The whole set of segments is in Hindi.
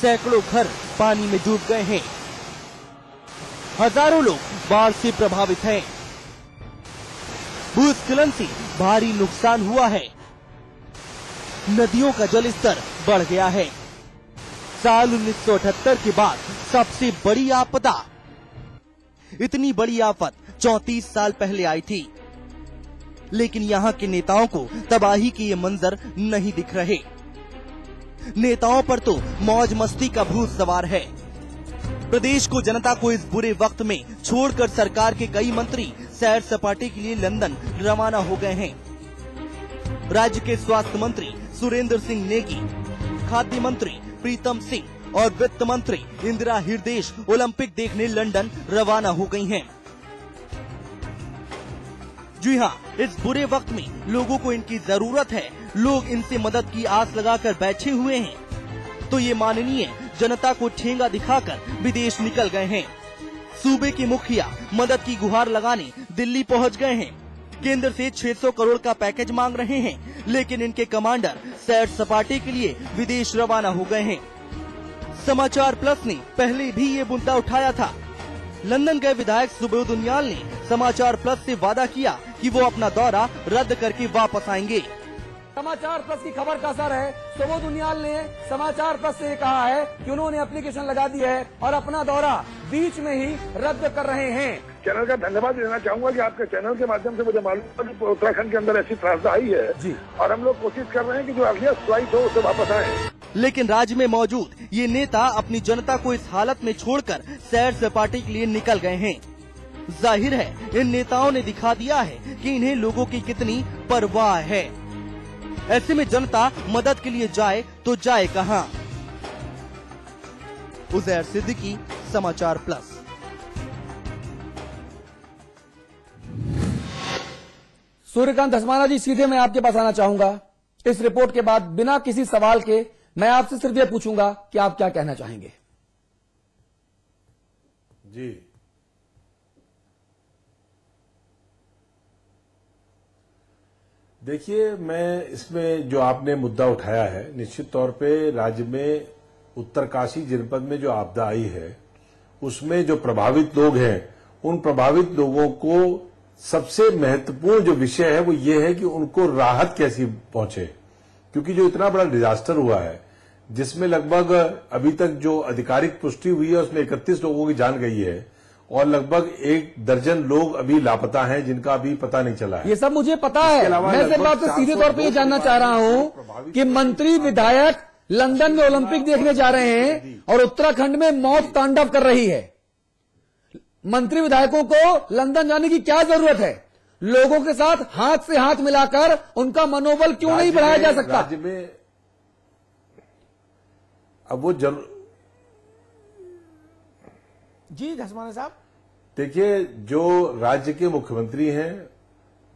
सैकड़ों घर पानी में डूब गए हैं। हजारों लोग बाढ़ से प्रभावित हैं। भूस्खलन से भारी नुकसान हुआ है। नदियों का जलस्तर बढ़ गया है। साल 1978 के बाद सबसे बड़ी आपदा। इतनी बड़ी आफत 34 साल पहले आई थी, लेकिन यहाँ के नेताओं को तबाही के ये मंजर नहीं दिख रहे। नेताओं पर तो मौज मस्ती का भूत सवार है। प्रदेश को जनता को इस बुरे वक्त में छोड़कर सरकार के कई मंत्री सैर सपाटे के लिए लंदन रवाना हो गए हैं। राज्य के स्वास्थ्य मंत्री सुरेंद्र सिंह नेगी, खाद्य मंत्री प्रीतम सिंह और वित्त मंत्री इंदिरा हृदयेश ओलंपिक देखने लंदन रवाना हो गई हैं। जी हाँ, इस बुरे वक्त में लोगों को इनकी जरूरत है। लोग इनसे मदद की आस लगाकर बैठे हुए हैं, तो ये माननीय जनता को ठेंगा दिखाकर विदेश निकल गए हैं। सूबे के मुखिया मदद की गुहार लगाने दिल्ली पहुंच गए हैं। केंद्र से 600 करोड़ का पैकेज मांग रहे हैं, लेकिन इनके कमांडर सैर सपाटे के लिए विदेश रवाना हो गए हैं। समाचार प्लस ने पहले भी ये मुद्दा उठाया था। लंदन गए विधायक सुबोध उनियाल ने समाचार प्लस से वादा किया कि वो अपना दौरा रद्द करके वापस आएंगे। समाचार प्लस की खबर का असर है। सुबोध उनियाल ने समाचार प्लस से कहा है कि उन्होंने एप्लीकेशन लगा दी है और अपना दौरा बीच में ही रद्द कर रहे हैं। चैनल का धन्यवाद देना चाहूंगा कि आपके चैनल के माध्यम से मुझे मालूम है कि उत्तराखंड के अंदर ऐसी त्रासदा आई है जी, और हम लोग कोशिश कर रहे हैं कि जो अर्लीस्ट फ्लाइट हो उससे वापस आए। लेकिन राज्य में मौजूद ये नेता अपनी जनता को इस हालत में छोड़कर सैर सपाटे के लिए निकल गए हैं। जाहिर है इन नेताओं ने दिखा दिया है कि इन्हें लोगों की कितनी परवाह है। ऐसे में जनता मदद के लिए जाए तो जाए कहां? उजैर सिद्दीकी, समाचार प्लस। सूर्यकांत धस्माना जी, सीधे मैं आपके पास आना चाहूंगा। इस रिपोर्ट के बाद बिना किसी सवाल के मैं आपसे सिर्फ ये पूछूंगा कि आप क्या कहना चाहेंगे। जी, देखिए, मैं इसमें जो आपने मुद्दा उठाया है, निश्चित तौर पे राज्य में उत्तरकाशी जनपद में जो आपदा आई है उसमें जो प्रभावित लोग हैं, उन प्रभावित लोगों को सबसे महत्वपूर्ण जो विषय है वो ये है कि उनको राहत कैसी पहुंचे, क्योंकि जो इतना बड़ा डिजास्टर हुआ है जिसमें लगभग अभी तक जो आधिकारिक पुष्टि हुई है उसमें 31 लोगों की जान गई है और लगभग 1 दर्जन लोग अभी लापता हैं जिनका अभी पता नहीं चला है। ये सब मुझे पता है। मैं सिर्फ आपसे सीधे तौर पे ये जानना चाह रहा हूं कि मंत्री विधायक लंदन में ओलंपिक देखने जा रहे हैं और उत्तराखंड में मौत तांडव कर रही है। मंत्री विधायकों को लंदन जाने की क्या जरूरत है? लोगों के साथ हाथ से हाथ मिलाकर उनका मनोबल क्यों नहीं बढ़ाया जा सकता? राज्य में अब वो जी धस्माना साहब, देखिए, जो राज्य के मुख्यमंत्री हैं,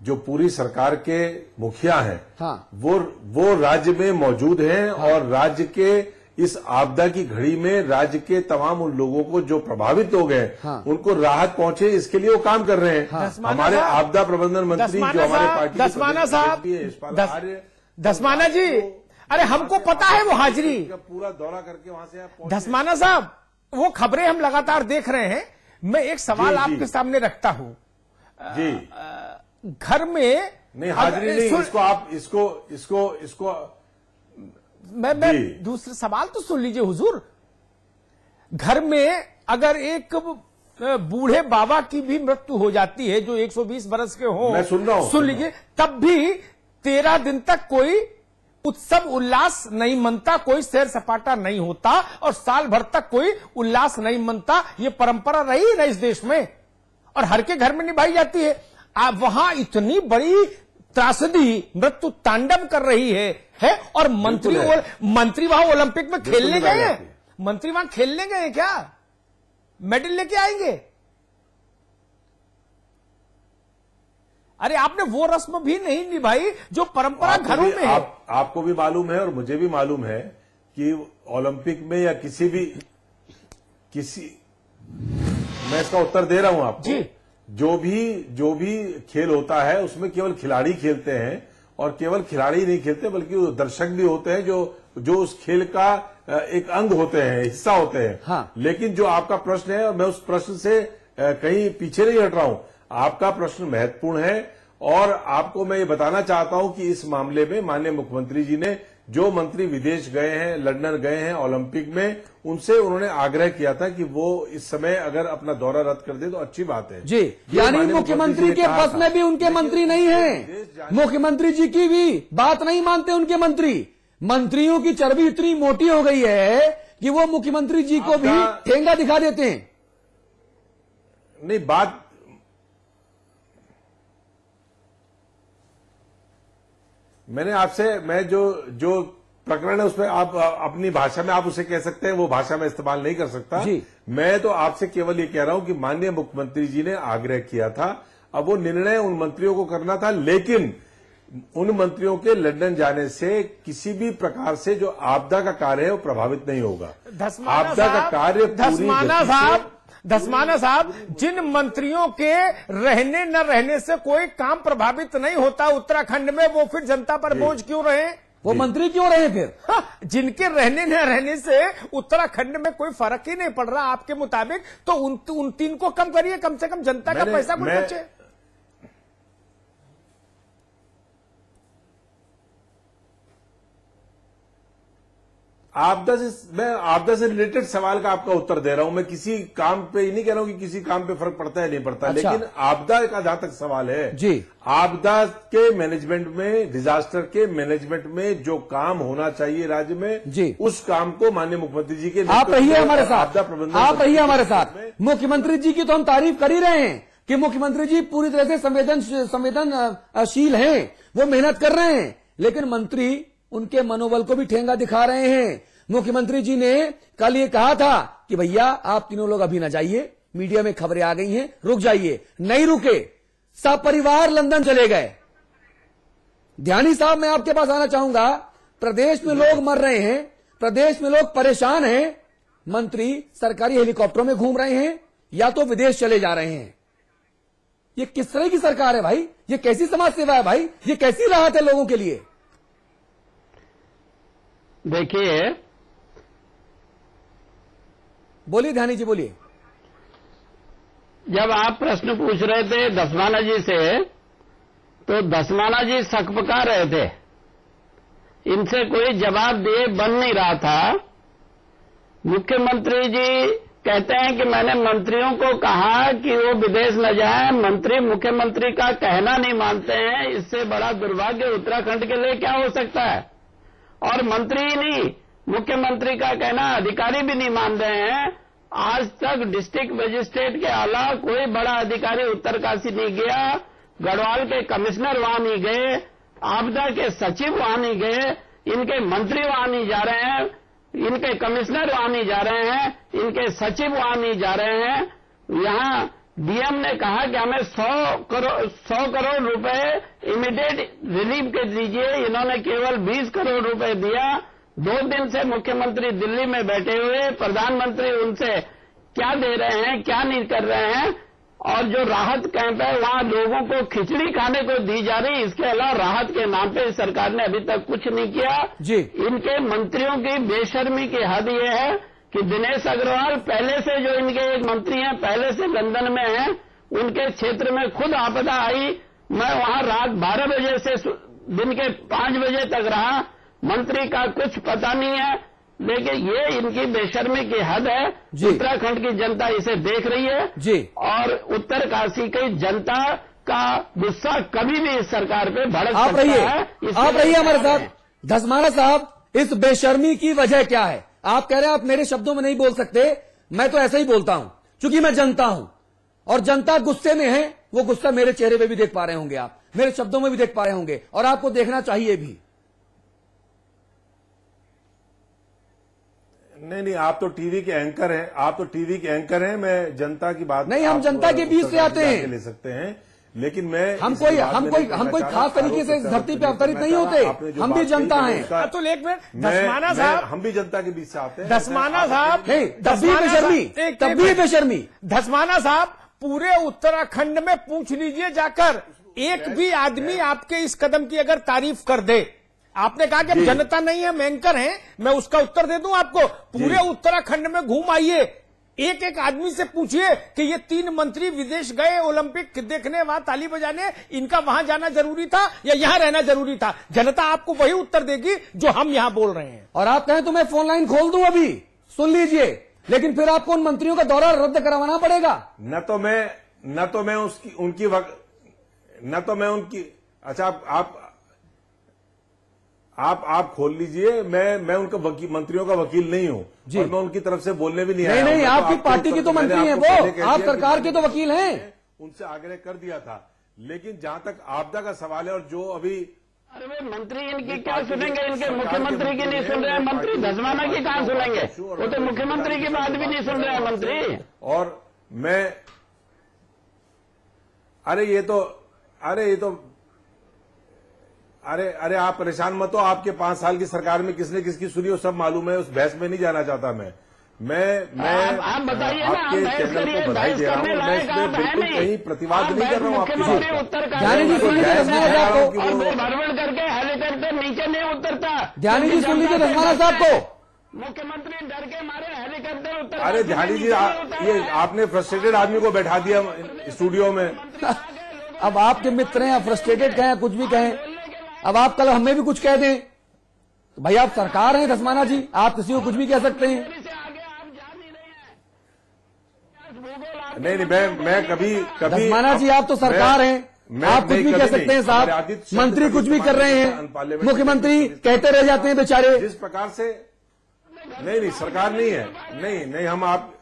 जो पूरी सरकार के मुखिया हैं, हाँ, वो राज्य में मौजूद हैं, हाँ, और राज्य के इस आपदा की घड़ी में राज्य के तमाम उन लोगों को जो प्रभावित लोग हैं, हाँ, उनको राहत पहुंचे, इसके लिए वो काम कर रहे हैं। हाँ, हमारे आपदा प्रबंधन मंत्री जो हमारे पार्टी धस्माना साहब, धस्माना जी, अरे हमको पता है वो हाजिरी पूरा दौरा करके वहां से आप धस्माना साहब, वो खबरें हम लगातार देख रहे हैं। मैं एक सवाल आपके सामने रखता हूं जी। घर में नहीं, हाजिरी नहीं, इसको मैं दूसरा सवाल तो सुन लीजिए हुजूर। घर में अगर एक बूढ़े बाबा की भी मृत्यु हो जाती है जो 120 बरस के हो, मैं सुन रहा हूं, सुन लीजिए, तब भी 13 दिन तक कोई उत्सव उल्लास नहीं मनता, कोई सैर सपाटा नहीं होता और साल भर तक कोई उल्लास नहीं मनता। ये परंपरा रही है ना इस देश में और हर के घर में निभाई जाती है। आप वहां इतनी बड़ी त्रासदी, मृत्यु तांडव कर रही है और मंत्री वहां ओलंपिक में खेलने गए हैं। मंत्री वहां खेलने गए हैं क्या? मेडल लेके आएंगे? अरे आपने वो रस्म भी नहीं निभाई जो परंपरा घरों में है। आपको भी मालूम है और मुझे भी मालूम है कि ओलंपिक में या किसी मैं इसका उत्तर दे रहा हूं आपको जी। जो भी खेल होता है उसमें केवल खिलाड़ी खेलते हैं और केवल खिलाड़ी नहीं खेलते बल्कि दर्शक भी होते हैं जो उस खेल का एक अंग होते हैं, हिस्सा होते हैं। हाँ। लेकिन जो आपका प्रश्न है, मैं उस प्रश्न से कहीं पीछे नहीं हट रहा हूं। आपका प्रश्न महत्वपूर्ण है और आपको मैं ये बताना चाहता हूं कि इस मामले में माननीय मुख्यमंत्री जी ने जो मंत्री विदेश गए हैं, लंदन गए हैं ओलंपिक में, उनसे उन्होंने आग्रह किया था कि वो इस समय अगर अपना दौरा रद्द कर दे तो अच्छी बात है जी। यानी मुख्यमंत्री के बस में भी उनके मंत्री नहीं है, मुख्यमंत्री जी की भी बात नहीं मानते उनके मंत्री। मंत्रियों की चर्बी इतनी मोटी हो गई है कि वो मुख्यमंत्री जी को भी ठेंगा दिखा देते हैं। नहीं, बात मैंने आपसे, मैं जो प्रकरण है उसमें आप अपनी भाषा में आप उसे कह सकते हैं, वो भाषा में इस्तेमाल नहीं कर सकता जी। मैं तो आपसे केवल ये कह रहा हूं कि माननीय मुख्यमंत्री जी ने आग्रह किया था, अब वो निर्णय उन मंत्रियों को करना था, लेकिन उन मंत्रियों के लंदन जाने से किसी भी प्रकार से जो आपदा का कार्य है वो प्रभावित नहीं होगा। आपदा का कार्य धस्माना साहब, जिन मंत्रियों के रहने न रहने से कोई काम प्रभावित नहीं होता उत्तराखंड में, वो फिर जनता पर बोझ क्यों रहे? वो मंत्री क्यों रहे फिर? जिनके रहने न रहने से उत्तराखंड में कोई फर्क ही नहीं पड़ रहा आपके मुताबिक, तो उन तीन को कम करिए, कम से कम जनता का पैसा कुछ बचे। मैं आपदा से रिलेटेड सवाल का आपका उत्तर दे रहा हूं। मैं किसी काम पे ही नहीं कह रहा हूं कि किसी काम पे फर्क पड़ता है नहीं पड़ता। अच्छा। लेकिन आपदा का जहां तक सवाल है जी, आपदा के मैनेजमेंट में, डिजास्टर के मैनेजमेंट में जो काम होना चाहिए राज्य में जी, उस काम को माननीय मुख्यमंत्री जी के आप रहिए हमारे साथ, आप रहिए हमारे साथ। मुख्यमंत्री जी की तो हम तारीफ कर ही रहे हैं कि मुख्यमंत्री जी पूरी तरह से संवेदनशील हैं, वो मेहनत कर रहे हैं, लेकिन मंत्री उनके मनोबल को भी ठेंगा दिखा रहे हैं। मुख्यमंत्री जी ने कल ये कहा था कि भैया आप तीनों लोग अभी ना जाइए, मीडिया में खबरें आ गई हैं, रुक जाइए। नहीं रुके, सब परिवार लंदन चले गए। ध्यानी साहब, मैं आपके पास आना चाहूंगा। प्रदेश में लोग मर रहे हैं, प्रदेश में लोग परेशान हैं, मंत्री सरकारी हेलीकॉप्टरों में घूम रहे हैं या तो विदेश चले जा रहे हैं। ये किस तरह की सरकार है भाई? ये कैसी समाज सेवा है भाई? ये कैसी राहत है लोगों के लिए? देखिए, बोलिए ध्यानी जी, बोलिए। जब आप प्रश्न पूछ रहे थे धस्माना जी से, तो धस्माना जी सकपका रहे थे, इनसे कोई जवाब दिए बन नहीं रहा था। मुख्यमंत्री जी कहते हैं कि मैंने मंत्रियों को कहा कि वो विदेश न जाएं, मंत्री मुख्यमंत्री का कहना नहीं मानते हैं। इससे बड़ा दुर्भाग्य उत्तराखंड के लिए क्या हो सकता है? और मंत्री ही नहीं, मुख्यमंत्री का कहना अधिकारी भी नहीं मान रहे हैं। आज तक डिस्ट्रिक्ट मजिस्ट्रेट के अलावा कोई बड़ा अधिकारी उत्तरकाशी नहीं गया, गढ़वाल के कमिश्नर वहां नहीं गए, आपदा के सचिव वहां नहीं गए, इनके मंत्री वहां नहीं जा रहे हैं, इनके कमिश्नर वहां नहीं जा रहे हैं, इनके सचिव वहां नहीं जा रहे हैं। यहाँ डीएम ने कहा कि हमें 100 करोड़ रुपए इमीडिएट रिलीफ के दीजिए, इन्होंने केवल 20 करोड़ रुपए दिया। 2 दिन से मुख्यमंत्री दिल्ली में बैठे हुए, प्रधानमंत्री उनसे क्या दे रहे हैं, क्या नहीं कर रहे हैं। और जो राहत कैंप है वहां लोगों को खिचड़ी खाने को दी जा रही, इसके अलावा राहत के नाम पे सरकार ने अभी तक कुछ नहीं किया जी। इनके मंत्रियों की बेशर्मी की हद ये है कि दिनेश अग्रवाल पहले से, जो इनके एक मंत्री हैं, पहले से लंदन में हैं, उनके क्षेत्र में खुद आपदा आई। मैं वहां रात 12 बजे से दिन के 5 बजे तक रहा, मंत्री का कुछ पता नहीं है। लेकिन ये इनकी बेशर्मी की हद है। उत्तराखंड की जनता इसे देख रही है जी। और उत्तरकाशी की जनता का गुस्सा कभी भी इस सरकार पे भड़क सकता है। आप रहिए हमारे साथ। धस्माना साहब, इस बेशर्मी की वजह क्या है? आप कह रहे हैं आप मेरे शब्दों में नहीं बोल सकते, मैं तो ऐसा ही बोलता हूं क्योंकि मैं जनता हूं और जनता गुस्से में है। वो गुस्सा मेरे चेहरे पे भी देख पा रहे होंगे, आप मेरे शब्दों में भी देख पा रहे होंगे, और आपको देखना चाहिए भी। नहीं, आप तो टीवी के एंकर हैं, आप तो टीवी के एंकर हैं। मैं जनता की बात नहीं, हम जनता के बीच से आते हैं, ले सकते हैं, लेकिन मैं हम कोई खास तरीके से धरती पे अवतरित नहीं होते, हम भी जनता हैं। तो एक मिनट, धस्माना साहब, हम भी जनता के बीच से आते हैं। धस्माना साहब, नहीं, तब भी बेशर्मी। धस्माना साहब, पूरे उत्तराखंड में पूछ लीजिए जाकर, एक भी आदमी आपके इस कदम की अगर तारीफ कर दे, आपने कहा कि अब जनता नहीं है, मैं एंकर हैं, मैं उसका उत्तर दे दूं आपको। पूरे उत्तराखंड में घूम आइए, एक एक आदमी से पूछिए कि ये 3 मंत्री विदेश गए ओलंपिक देखने, वहां ताली बजाने, इनका वहां जाना जरूरी था या यहां रहना जरूरी था? जनता आपको वही उत्तर देगी जो हम यहां बोल रहे हैं। और आप कहें तो मैं फोन लाइन खोल दूं अभी, सुन लीजिए, लेकिन फिर आपको उन मंत्रियों का दौरा रद्द करवाना पड़ेगा। न तो मैं उनकी अच्छा आप खोल लीजिए। मैं उनका मंत्रियों का वकील नहीं हूं और मैं उनकी तरफ से बोलने भी नहीं आया। नहीं, आपकी पार्टी की तो मंत्री हैं वो, आप सरकार के तो वकील हैं। उनसे आग्रह कर दिया था, लेकिन जहां तक आपदा का सवाल है और जो अभी अरे भाई मंत्री इनकी क्या सुनेंगे, इनके मुख्यमंत्री की नहीं सुन रहे हैं मंत्री, धसमाना की कहां सुनेंगे? वो तो मुख्यमंत्री की बात भी नहीं सुन रहे हैं मंत्री। और मैं अरे आप परेशान मत हो। आपके 5 साल की सरकार में किसने किसकी सुनी वो सब मालूम है, उस बहस में नहीं जाना चाहता मैं आप बताइए ना, आपके चैनल को बधाई दे रहा हूँ। मैं इसमें बिल्कुल कहीं प्रतिवाद नहीं कर रहा हूँ आपकी बात का। ध्यानी जी सुन लीजिए धसमाना साहब को, भरभर करके हेलीकॉप्टर नीचे नहीं उतरता। ध्यानी जी सुन लीजिए धसमाना साहब को। मुख्यमंत्री डर के मारे हेलीकॉप्टर उतर। अरे ध्यानी जी ये आपने फ्रस्ट्रेटेड आदमी को बैठा दिया स्टूडियो में। अब आपके मित्र हैं, फ्रस्ट्रेटेड कहें कुछ भी कहें, अब आप कल हमें भी कुछ कह दें तो भाई आप सरकार हैं धसमाना जी, आप किसी को कुछ भी कह सकते हैं। नहीं मैं कभी धसमाना जी आप तो सरकार हैं, आप कुछ भी कह सकते हैं साहब। मंत्री कुछ भी कर रहे हैं, मुख्यमंत्री कहते रह जाते हैं बेचारे। जिस प्रकार से नहीं सरकार नहीं है, नहीं हम आप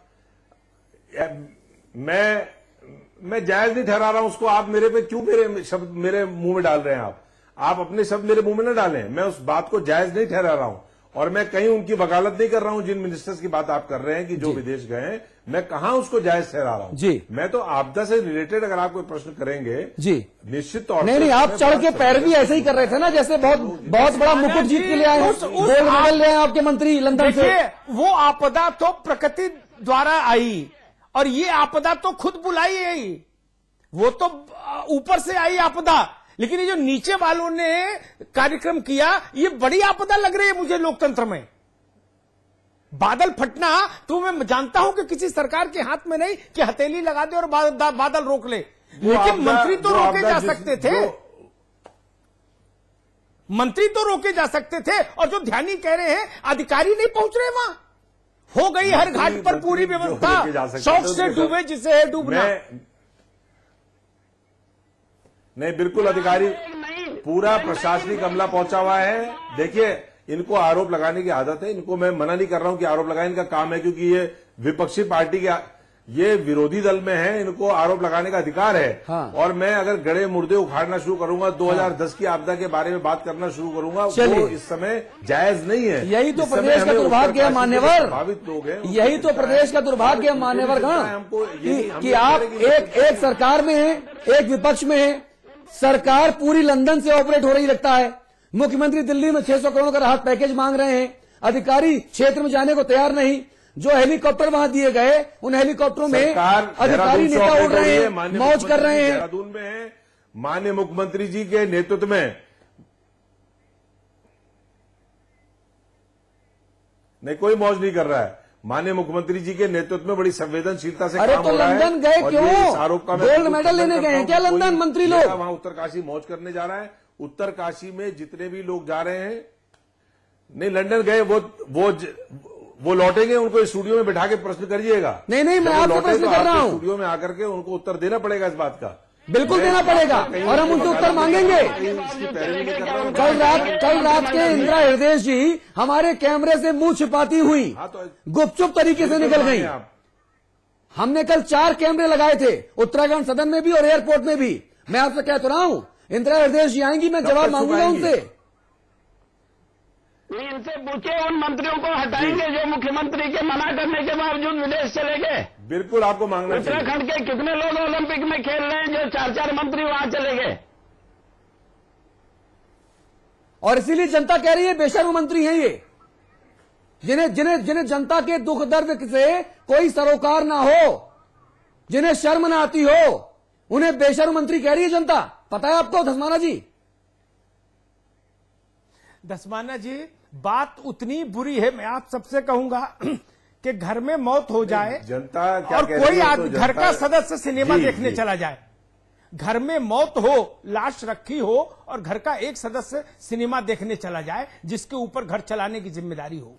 मैं जायज नहीं ठहरा रहा हूं उसको। आप मेरे पे क्यों मेरे शब्द मेरे मुंह में डाल रहे हैं? आप अपने शब्द मेरे मुंह में न डालें। मैं उस बात को जायज नहीं ठहरा रहा हूं और मैं कहीं उनकी वकालत नहीं कर रहा हूं। जिन मिनिस्टर्स की बात आप कर रहे हैं कि जो विदेश गए हैं, मैं कहां उसको जायज ठहरा रहा हूं जी। मैं तो आपदा से रिलेटेड अगर आप कोई प्रश्न करेंगे जी निश्चित तौर नहीं आप चढ़ के पैरवी ऐसे ही कर रहे थे ना, जैसे बहुत बड़ा मुकुट जीत के ले आए, गोल्ड मेडल ले आए आपके मंत्री लंदन से। वो आपदा तो प्रकृति द्वारा आई और ये आपदा तो खुद बुलाई आई, वो तो ऊपर से आई आपदा। लेकिन ये जो नीचे वालों ने कार्यक्रम किया, ये बड़ी आपदा लग रही है मुझे लोकतंत्र में। बादल फटना तो मैं जानता हूं कि किसी सरकार के हाथ में नहीं कि हथेली लगा दे और बादल रोक ले, लेकिन मंत्री तो रोके जा सकते थे, मंत्री तो रोके जा सकते थे। और जो ध्यानी कह रहे हैं अधिकारी नहीं पहुंच रहे वहां, हो गई हर घाट पर पूरी व्यवस्था, शौक से डूबे जिसे है डूबना। नहीं बिल्कुल अधिकारी पूरा प्रशासनिक अमला पहुंचा हुआ है। देखिए इनको आरोप लगाने की आदत है, इनको मैं मना नहीं कर रहा हूं कि आरोप लगाए, इनका काम है, क्योंकि ये विपक्षी पार्टी के ये विरोधी दल में है, इनको आरोप लगाने का अधिकार है। हाँ। और मैं अगर गड़े मुर्दे उखाड़ना शुरू करूंगा, 2010 की आपदा के बारे में बात करना शुरू करूंगा, वो इस समय जायज नहीं है। यही तो प्रदेश का दुर्भाग्य है मान्यवर, प्रभावित लोग हैं, यही तो प्रदेश का दुर्भाग्य है मान्यवर कि आप एक सरकार में है, एक विपक्ष में है। सरकार पूरी लंदन से ऑपरेट हो रही लगता है, मुख्यमंत्री दिल्ली में 600 करोड़ का राहत पैकेज मांग रहे हैं, अधिकारी क्षेत्र में जाने को तैयार नहीं। जो हेलीकॉप्टर वहां दिए गए, उन हेलीकॉप्टरों में अधिकारी नेता उड़ रहे हैं, मौज कर रहे हैं। देहरादून में है, माननीय मुख्यमंत्री जी के नेतृत्व में नहीं कोई मौज नहीं कर रहा है, माननीय मुख्यमंत्री जी के नेतृत्व में बड़ी संवेदनशीलता से काम हो रहा है। लंदन गए क्यों? आरोप का गोल्ड मेडल लेने गए हैं क्या लंदन मंत्री लोग? वहां उत्तरकाशी मौज करने जा रहा है। उत्तरकाशी में जितने भी लोग जा रहे हैं, नहीं लंदन गए वो लौटेंगे, उनको स्टूडियो में बैठा के प्रश्न करिएगा। नहीं मैं आपसे प्रश्न कर रहा हूं, स्टूडियो में आकर के उनको उत्तर देना पड़ेगा इस बात का, बिल्कुल देना पड़ेगा और हम उनसे उत्तर मांगेंगे। कल रात के इंदिरा हृदय जी हमारे कैमरे से मुंह छिपाती हुई गुपचुप तरीके से निकल गई। हमने कल 4 कैमरे लगाए थे, उत्तराखंड सदन में भी और एयरपोर्ट में भी। मैं आपसे कह तो रहा हूं इंदिरा हृदय जी आएंगी, मैं जवाब मांगूंगा उनसे। इनसे पूछे उन मंत्रियों को हटाएंगे जो मुख्यमंत्री के मना करने के बावजूद विदेश चले गए। बिल्कुल आपको मांगना चाहिए। उत्तराखंड के कितने लोग ओलंपिक में खेल रहे हैं जो 4 मंत्री वहां चले गए? और इसीलिए जनता कह रही है बेशर्म मंत्री हैं ये, जिन्हें जनता के दुख दर्द से कोई सरोकार ना हो, जिन्हें शर्म ना आती हो, उन्हें बेशर्म मंत्री कह रही है जनता। पता है आपको धसमाना जी? दसमाना जी, बात उतनी बुरी है, मैं आप सबसे कहूंगा कि घर में मौत हो जाए जनता क्या और कह कोई रही है, आदमी तो घर का जनता- सदस्य सिनेमा जी, देखने जी। चला जाए, घर में मौत हो, लाश रखी हो और घर का एक सदस्य सिनेमा देखने चला जाए, जिसके ऊपर घर चलाने की जिम्मेदारी हो,